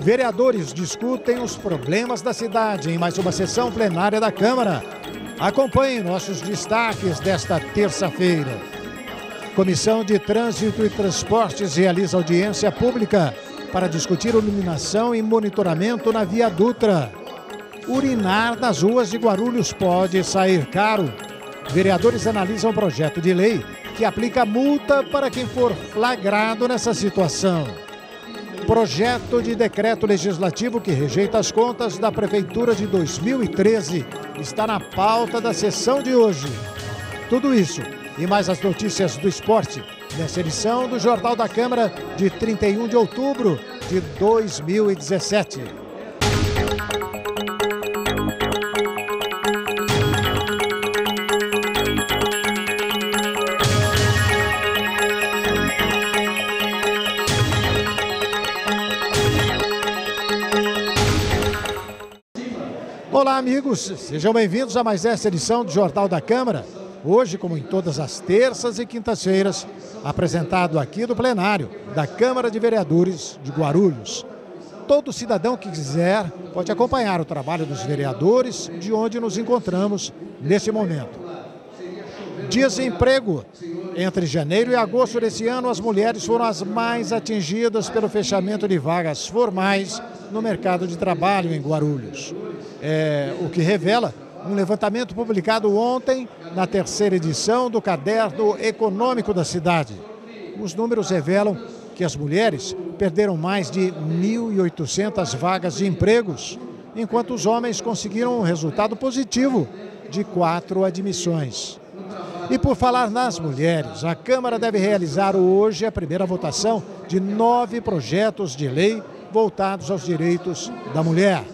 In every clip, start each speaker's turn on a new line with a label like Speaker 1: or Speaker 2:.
Speaker 1: Vereadores discutem os problemas da cidade em mais uma sessão plenária da Câmara. Acompanhe nossos destaques desta terça-feira. Comissão de Trânsito e Transportes realiza audiência pública para discutir iluminação e monitoramento na Via Dutra. Urinar nas ruas de Guarulhos pode sair caro. Vereadores analisam projeto de lei que aplica multa para quem for flagrado nessa situação. Projeto de decreto legislativo que rejeita as contas da Prefeitura de 2013 está na pauta da sessão de hoje. Tudo isso e mais as notícias do esporte nessa edição do Jornal da Câmara de 31 de outubro de 2017. Olá, amigos, sejam bem-vindos a mais essa edição do Jornal da Câmara. Hoje, como em todas as terças e quintas-feiras, apresentado aqui do plenário da Câmara de Vereadores de Guarulhos. Todo cidadão que quiser pode acompanhar o trabalho dos vereadores de onde nos encontramos nesse momento. Desemprego. Entre janeiro e agosto desse ano, as mulheres foram as mais atingidas pelo fechamento de vagas formais no mercado de trabalho em Guarulhos. O que revela um levantamento publicado ontem na terceira edição do Caderno Econômico da cidade. Os números revelam que as mulheres perderam mais de 1.800 vagas de empregos, enquanto os homens conseguiram um resultado positivo de 4 admissões. E por falar nas mulheres, a Câmara deve realizar hoje a primeira votação de 9 projetos de lei voltados aos direitos da mulher.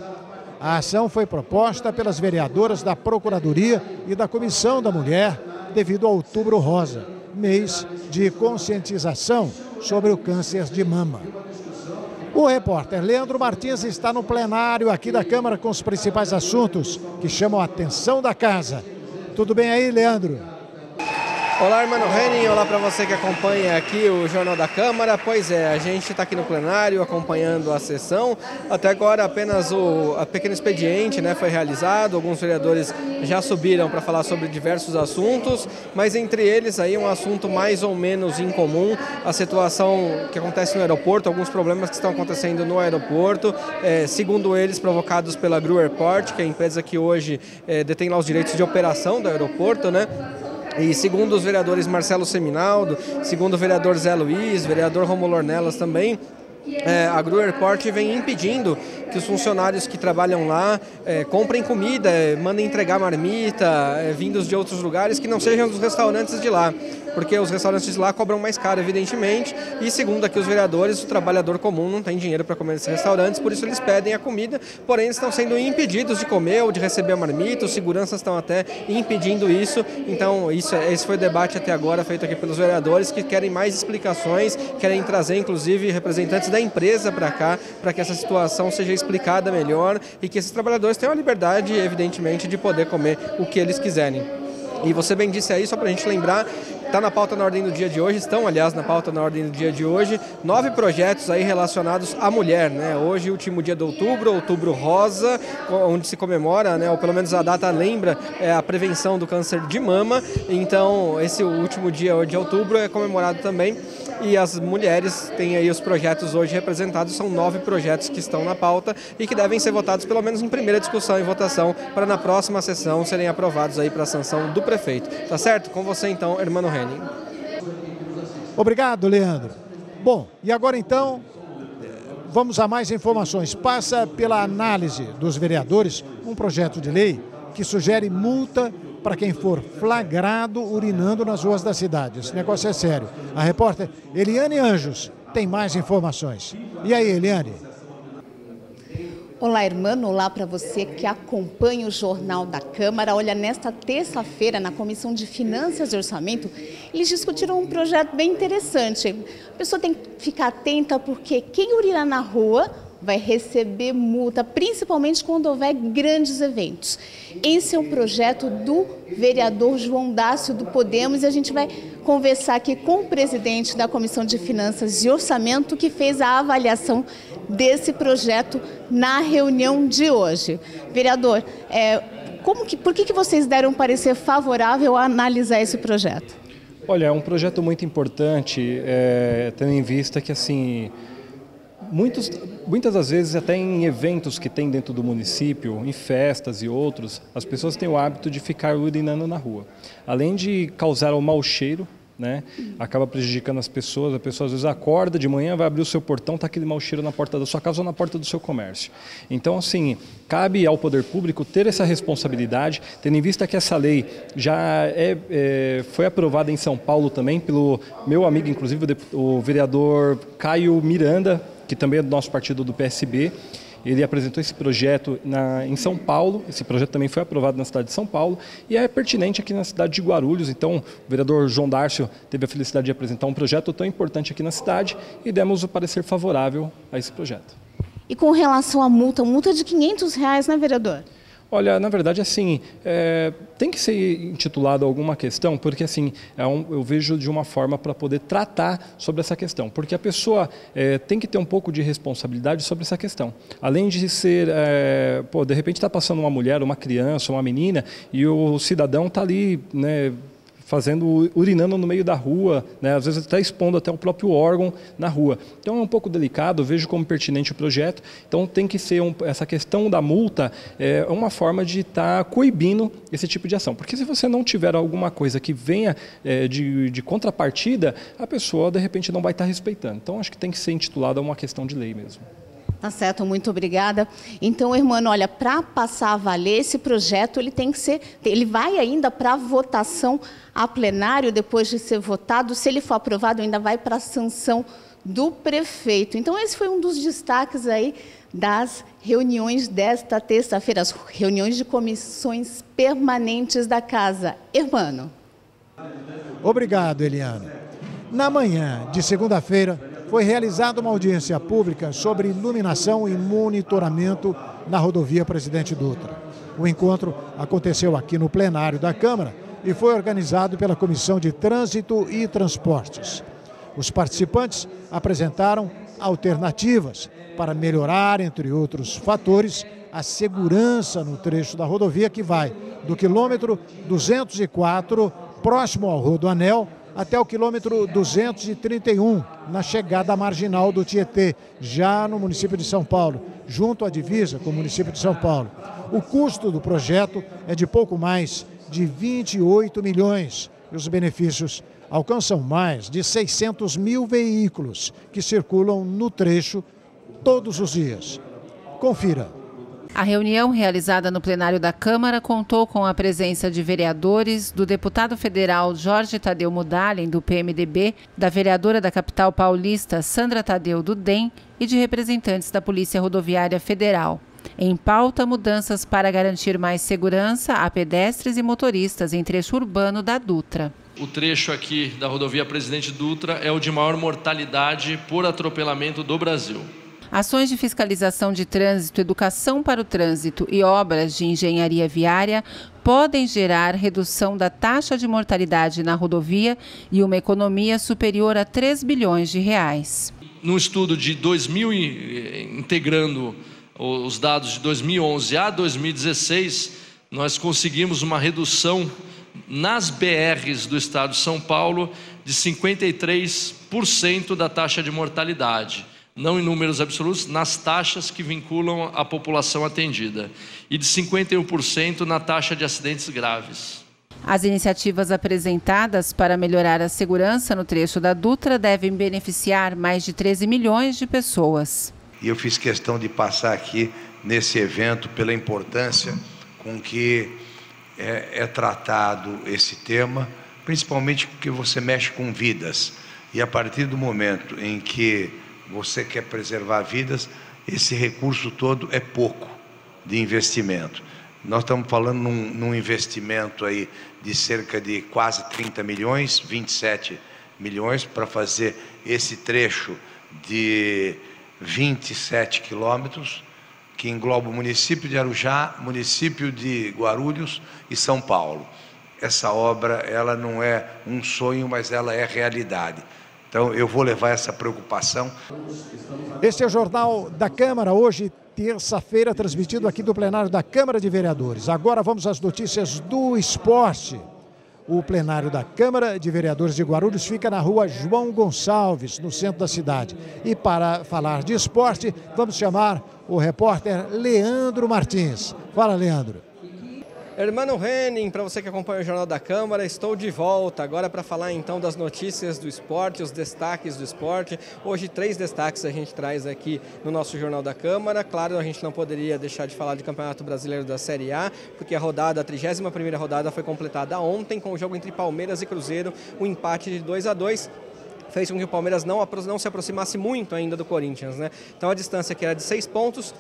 Speaker 1: A ação foi proposta pelas vereadoras da Procuradoria e da Comissão da Mulher devido ao Outubro Rosa, mês de conscientização sobre o câncer de mama. O repórter Leandro Martins está no plenário aqui da Câmara com os principais assuntos que chamam a atenção da casa. Tudo bem aí, Leandro?
Speaker 2: Olá, irmão Henning, olá para você que acompanha aqui o Jornal da Câmara. Pois é, a gente está aqui no plenário acompanhando a sessão. Até agora apenas o pequeno expediente foi realizado, alguns vereadores já subiram para falar sobre diversos assuntos, mas entre eles aí um assunto mais ou menos incomum, a situação que acontece no aeroporto, alguns problemas que estão acontecendo no aeroporto, segundo eles provocados pela Gruerport, que é a empresa que hoje detém lá os direitos de operação do aeroporto, E segundo os vereadores Marcelo Seminaldo, segundo o vereador Zé Luiz, vereador Romulo Ornelas também, a Gruerport vem impedindo que os funcionários que trabalham lá comprem comida, mandem entregar marmita, vindos de outros lugares que não sejam dos restaurantes de lá, porque os restaurantes de lá cobram mais caro, evidentemente, e segundo aqui os vereadores, o trabalhador comum não tem dinheiro para comer nesses restaurantes, por isso eles pedem a comida, porém eles estão sendo impedidos de comer ou de receber a marmita, os seguranças estão até impedindo isso. Então esse foi o debate até agora feito aqui pelos vereadores, que querem mais explicações, querem trazer inclusive representantes da empresa para cá, para que essa situação seja explicada melhor e que esses trabalhadores tenham a liberdade, evidentemente, de poder comer o que eles quiserem. E você bem disse aí, só para a gente lembrar, está na pauta na ordem do dia de hoje, estão aliás na pauta na ordem do dia de hoje, 9 projetos aí relacionados à mulher, Hoje, último dia de outubro, Outubro Rosa, onde se comemora, ou pelo menos a data lembra a prevenção do câncer de mama. Então esse último dia de outubro é comemorado também. E as mulheres têm aí os projetos hoje representados, são 9 projetos que estão na pauta e que devem ser votados pelo menos em primeira discussão e votação para na próxima sessão serem aprovados aí para a sanção do prefeito. Tá certo? Com você então, irmão Henning.
Speaker 1: Obrigado, Leandro. Bom, e agora então, vamos a mais informações. Passa pela análise dos vereadores um projeto de lei que sugere multa para quem for flagrado urinando nas ruas da cidade. Esse negócio é sério. A repórter Eliane Anjos tem mais informações. E aí, Eliane?
Speaker 3: Olá, irmã, olá para você que acompanha o Jornal da Câmara. Olha, nesta terça-feira, na Comissão de Finanças e Orçamento, eles discutiram um projeto bem interessante. A pessoa tem que ficar atenta porque quem urinar na rua vai receber multa, principalmente quando houver grandes eventos. Esse é um projeto do vereador João Dácio do Podemos e a gente vai conversar aqui com o presidente da Comissão de Finanças e Orçamento que fez a avaliação desse projeto na reunião de hoje. Vereador, por que vocês deram um parecer favorável a analisar esse projeto?
Speaker 4: Olha, é um projeto muito importante, tendo em vista que, assim, muitas das vezes, até em eventos que tem dentro do município, em festas e outros, as pessoas têm o hábito de ficar urinando na rua. Além de causar um mau cheiro, né, acaba prejudicando as pessoas. A pessoa às vezes acorda de manhã, vai abrir o seu portão, está aquele mau cheiro na porta da sua casa ou na porta do seu comércio. Então, assim, cabe ao poder público ter essa responsabilidade, tendo em vista que essa lei já foi aprovada em São Paulo também pelo meu amigo, inclusive o vereador Caio Miranda, que também é do nosso partido do PSB. Ele apresentou esse projeto em São Paulo, esse projeto também foi aprovado na cidade de São Paulo e é pertinente aqui na cidade de Guarulhos. Então, o vereador João Dácio teve a felicidade de apresentar um projeto tão importante aqui na cidade e demos o parecer favorável a esse projeto.
Speaker 3: E com relação à multa de R$500, né, vereador?
Speaker 4: Olha, na verdade, assim, tem que ser intitulado alguma questão, porque assim, eu vejo de uma forma para poder tratar sobre essa questão, porque a pessoa tem que ter um pouco de responsabilidade sobre essa questão. Além de ser, de repente está passando uma mulher, uma criança, uma menina, e o cidadão está ali, né, urinando no meio da rua, né, às vezes até expondo até o próprio órgão na rua. Então é um pouco delicado, eu vejo como pertinente o projeto, então tem que ser, essa questão da multa é uma forma de estar coibindo esse tipo de ação, porque se você não tiver alguma coisa que venha de contrapartida, a pessoa de repente não vai estar respeitando. Então acho que tem que ser intitulada uma questão de lei mesmo.
Speaker 3: Tá certo, muito obrigada. Então, irmão, olha, para passar a valer esse projeto, ele vai ainda para votação a plenário, depois de ser votado, se ele for aprovado, ainda vai para a sanção do prefeito. Então, esse foi um dos destaques aí das reuniões desta terça-feira, as reuniões de comissões permanentes da Casa. Irmão.
Speaker 1: Obrigado, Eliane. Na manhã de segunda-feira, foi realizada uma audiência pública sobre iluminação e monitoramento na rodovia Presidente Dutra. O encontro aconteceu aqui no plenário da Câmara e foi organizado pela Comissão de Trânsito e Transportes. Os participantes apresentaram alternativas para melhorar, entre outros fatores, a segurança no trecho da rodovia que vai do quilômetro 204, próximo ao Rodoanel, até o quilômetro 231, na chegada marginal do Tietê, já no município de São Paulo, junto à divisa com o município de São Paulo. O custo do projeto é de pouco mais de 28 milhões e os benefícios alcançam mais de 600 mil veículos que circulam no trecho todos os dias. Confira.
Speaker 5: A reunião realizada no plenário da Câmara contou com a presença de vereadores, do deputado federal Jorge Tadeu Mudalem, do PMDB, da vereadora da capital paulista Sandra Tadeu, do DEM, e de representantes da Polícia Rodoviária Federal. Em pauta, mudanças para garantir mais segurança a pedestres e motoristas em trecho urbano da Dutra.
Speaker 6: O trecho aqui da rodovia Presidente Dutra é o de maior mortalidade por atropelamento do Brasil.
Speaker 5: Ações de fiscalização de trânsito, educação para o trânsito e obras de engenharia viária podem gerar redução da taxa de mortalidade na rodovia e uma economia superior a 3 bilhões de reais.
Speaker 6: Num estudo de 2000, integrando os dados de 2011 a 2016, nós conseguimos uma redução nas BRs do estado de São Paulo de 53% da taxa de mortalidade. Não em números absolutos, nas taxas que vinculam a população atendida, e de 51% na taxa de acidentes graves.
Speaker 5: As iniciativas apresentadas para melhorar a segurança no trecho da Dutra devem beneficiar mais de 13 milhões de pessoas.
Speaker 7: E eu fiz questão de passar aqui nesse evento pela importância com que é tratado esse tema, principalmente porque você mexe com vidas. E a partir do momento em que você quer preservar vidas, esse recurso todo é pouco de investimento. Nós estamos falando num investimento aí de cerca de quase 30 milhões, 27 milhões para fazer esse trecho de 27 quilômetros, que engloba o município de Arujá, município de Guarulhos e São Paulo. Essa obra, ela não é um sonho, mas ela é realidade. Então, eu vou levar essa preocupação.
Speaker 1: Este é o Jornal da Câmara, hoje, terça-feira, transmitido aqui do plenário da Câmara de Vereadores. Agora vamos às notícias do esporte. O plenário da Câmara de Vereadores de Guarulhos fica na rua João Gonçalves, no centro da cidade. E para falar de esporte, vamos chamar o repórter Leandro Martins. Fala, Leandro.
Speaker 2: Hermano Henning, para você que acompanha o Jornal da Câmara, estou de volta agora para falar então das notícias do esporte, os destaques do esporte. Hoje 3 destaques a gente traz aqui no nosso Jornal da Câmara. Claro, a gente não poderia deixar de falar de Campeonato Brasileiro da Série A, porque a 31ª rodada foi completada ontem com o jogo entre Palmeiras e Cruzeiro, um empate de 2-2. Fez com que o Palmeiras não se aproximasse muito ainda do Corinthians, né? Então a distância que era de 6 pontos,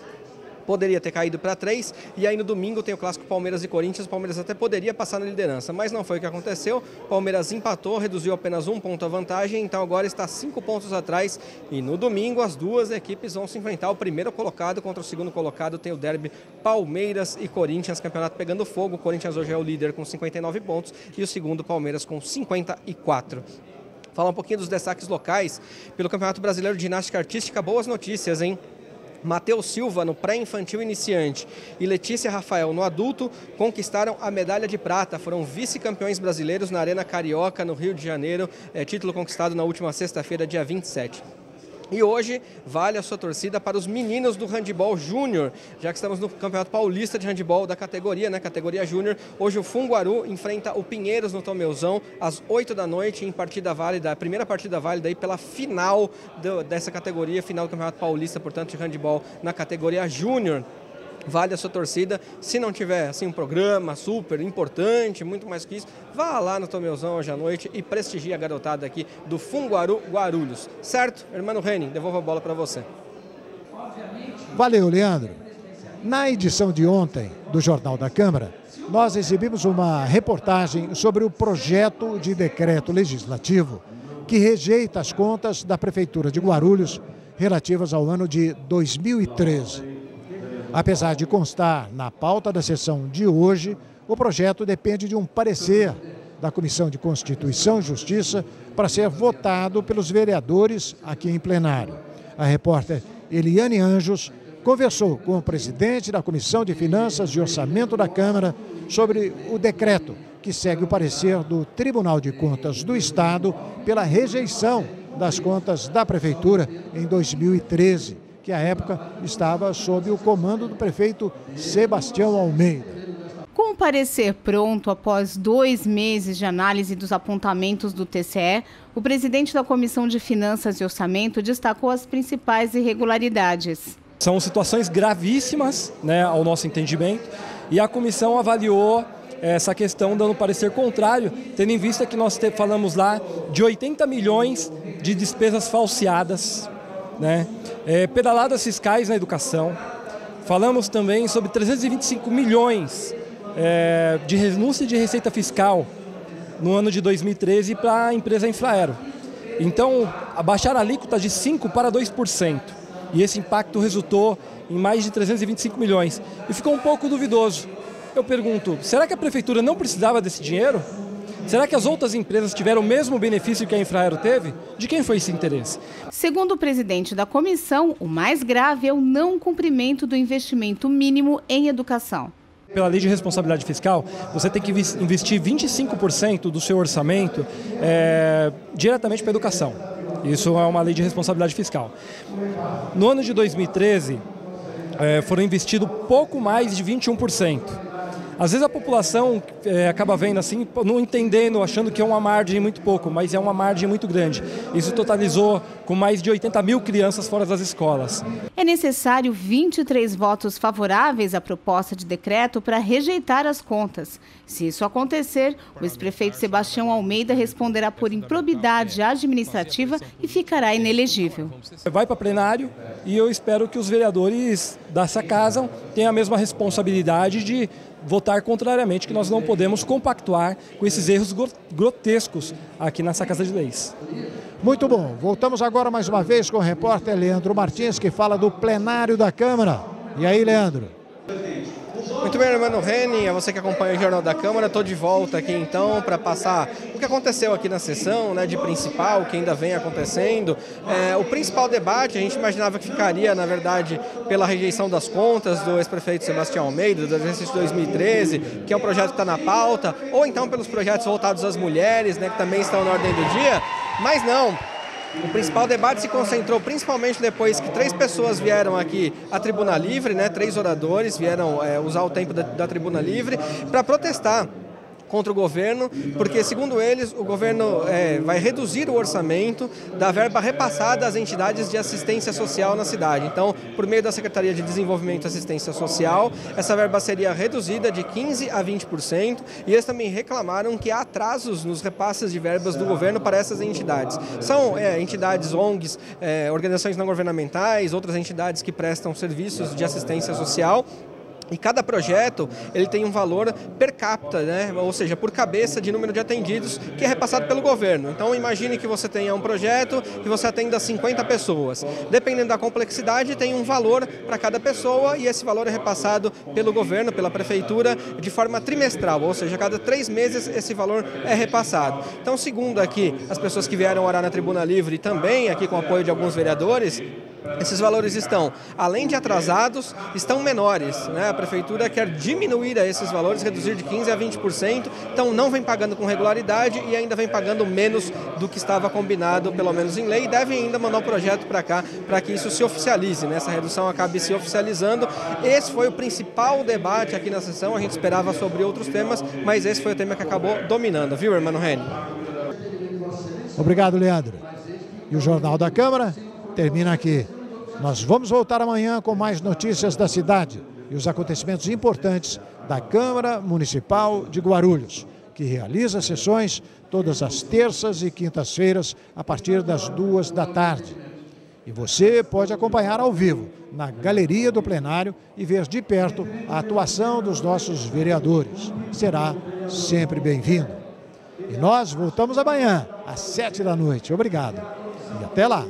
Speaker 2: poderia ter caído para 3, e aí no domingo tem o clássico Palmeiras e Corinthians. O Palmeiras até poderia passar na liderança, mas não foi o que aconteceu. O Palmeiras empatou, reduziu apenas 1 ponto a vantagem, então agora está 5 pontos atrás, e no domingo as duas equipes vão se enfrentar. O primeiro colocado contra o segundo colocado, tem o derby Palmeiras e Corinthians, campeonato pegando fogo. O Corinthians hoje é o líder com 59 pontos e o segundo Palmeiras com 54. Falar um pouquinho dos destaques locais pelo Campeonato Brasileiro de Ginástica Artística. Boas notícias, hein? Matheus Silva no pré-infantil iniciante e Letícia Rafael no adulto conquistaram a medalha de prata. Foram vice-campeões brasileiros na Arena Carioca, no Rio de Janeiro, título conquistado na última sexta-feira, dia 27. E hoje vale a sua torcida para os meninos do handebol júnior, já que estamos no Campeonato Paulista de Handebol da categoria, né? Categoria júnior. Hoje o Funguaru enfrenta o Pinheiros no Tomeuzão às 8 da noite em partida válida, a primeira partida válida aí pela final dessa categoria, final do Campeonato Paulista, portanto, de handebol na categoria júnior. Vale a sua torcida. Se não tiver assim um programa super importante, muito mais que isso, vá lá no Tomeuzão hoje à noite e prestigie a garotada aqui do Funguaru Guarulhos. Certo? Hermano Henning, devolvo a bola para você.
Speaker 1: Valeu, Leandro. Na edição de ontem do Jornal da Câmara, nós exibimos uma reportagem sobre o projeto de decreto legislativo que rejeita as contas da Prefeitura de Guarulhos relativas ao ano de 2013. Apesar de constar na pauta da sessão de hoje, o projeto depende de um parecer da Comissão de Constituição e Justiça para ser votado pelos vereadores aqui em plenário. A repórter Eliane Anjos conversou com o presidente da Comissão de Finanças e Orçamento da Câmara sobre o decreto que segue o parecer do Tribunal de Contas do Estado pela rejeição das contas da Prefeitura em 2013. Que à época estava sob o comando do prefeito Sebastião Almeida.
Speaker 3: Com o parecer pronto após 2 meses de análise dos apontamentos do TCE, o presidente da Comissão de Finanças e Orçamento destacou as principais irregularidades.
Speaker 4: São situações gravíssimas, né, ao nosso entendimento, e a comissão avaliou essa questão dando parecer contrário, tendo em vista que nós falamos lá de 80 milhões de despesas falseadas, né? Pedaladas fiscais na educação. Falamos também sobre 325 milhões de renúncia de receita fiscal no ano de 2013 para a empresa Infraero. Então, abaixar a alíquota de 5% para 2%. E esse impacto resultou em mais de 325 milhões. E ficou um pouco duvidoso. Eu pergunto, será que a Prefeitura não precisava desse dinheiro? Será que as outras empresas tiveram o mesmo benefício que a Infraero teve? De quem foi esse interesse?
Speaker 3: Segundo o presidente da comissão, o mais grave é o não cumprimento do investimento mínimo em educação.
Speaker 4: Pela lei de responsabilidade fiscal, você tem que investir 25% do seu orçamento diretamente para a educação. Isso é uma lei de responsabilidade fiscal. No ano de 2013, foram investidos pouco mais de 21%. Às vezes a população acaba vendo assim, não entendendo, achando que é uma margem muito pouco, mas é uma margem muito grande. Isso totalizou com mais de 80 mil crianças fora das escolas.
Speaker 3: É necessário 23 votos favoráveis à proposta de decreto para rejeitar as contas. Se isso acontecer, o ex-prefeito Sebastião Almeida responderá por improbidade administrativa e ficará inelegível.
Speaker 4: Vai para plenário e eu espero que os vereadores dessa casa tenham a mesma responsabilidade de votar contrariamente, que nós não podemos compactuar com esses erros grotescos aqui nessa Casa de Leis.
Speaker 1: Muito bom. Voltamos agora mais uma vez com o repórter Leandro Martins, que fala do plenário da Câmara. E aí, Leandro?
Speaker 2: Muito bem, Hermano Henning, a você que acompanha o Jornal da Câmara, estou de volta aqui então para passar o que aconteceu aqui na sessão, né, de principal, o que ainda vem acontecendo. O principal debate, a gente imaginava que ficaria, na verdade, pela rejeição das contas do ex-prefeito Sebastião Almeida, do exercício de 2013, que é um projeto que está na pauta, ou então pelos projetos voltados às mulheres, né, que também estão na ordem do dia, mas não. O principal debate se concentrou principalmente depois que 3 pessoas vieram aqui à Tribuna Livre, né, 3 oradores vieram usar o tempo da Tribuna Livre para protestar contra o governo, porque, segundo eles, o governo vai reduzir o orçamento da verba repassada às entidades de assistência social na cidade. Então, por meio da Secretaria de Desenvolvimento e Assistência Social, essa verba seria reduzida de 15% a 20%, e eles também reclamaram que há atrasos nos repasses de verbas do governo para essas entidades. São entidades ONGs, organizações não governamentais, outras entidades que prestam serviços de assistência social. E cada projeto ele tem um valor per capita, né? Ou seja, por cabeça de número de atendidos, que é repassado pelo governo. Então imagine que você tenha um projeto e você atenda 50 pessoas. Dependendo da complexidade, tem um valor para cada pessoa e esse valor é repassado pelo governo, pela prefeitura, de forma trimestral, ou seja, a cada 3 meses esse valor é repassado. Então, segundo aqui as pessoas que vieram orar na Tribuna Livre, também aqui com o apoio de alguns vereadores, esses valores estão, além de atrasados, estão menores, né? A prefeitura quer diminuir esses valores, reduzir de 15% a 20%, então não vem pagando com regularidade e ainda vem pagando menos do que estava combinado, pelo menos em lei, e deve ainda mandar um projeto para cá, para que isso se oficialize, né? Essa redução acabe se oficializando. Esse foi o principal debate aqui na sessão, a gente esperava sobre outros temas, mas esse foi o tema que acabou dominando, viu, Hermano Henning?
Speaker 1: Obrigado, Leandro. E o Jornal da Câmara termina aqui. Nós vamos voltar amanhã com mais notícias da cidade e os acontecimentos importantes da Câmara Municipal de Guarulhos, que realiza sessões todas as terças e quintas-feiras a partir das 2 da tarde. E você pode acompanhar ao vivo na galeria do plenário e ver de perto a atuação dos nossos vereadores. Será sempre bem-vindo. E nós voltamos amanhã às 7 da noite. Obrigado e até lá.